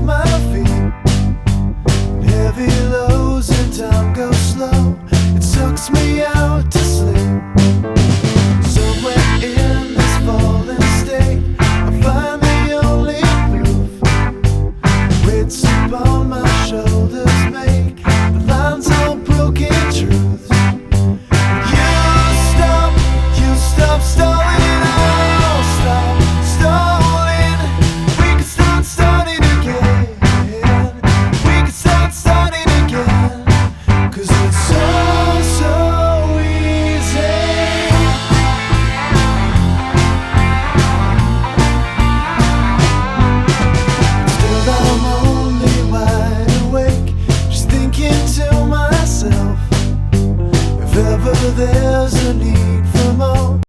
my feet. Heavy lows and time goes slow. It sucks me out to sleep. Somewhere in this fallen state, I find the only proof. Weights upon my shoulders make the lines all broken truths. You stop stalling, I'll stop stalling. We can start starting again. We can start starting again. 'Cause it's so easy. Still I'm only wide awake, just thinking to myself, if ever there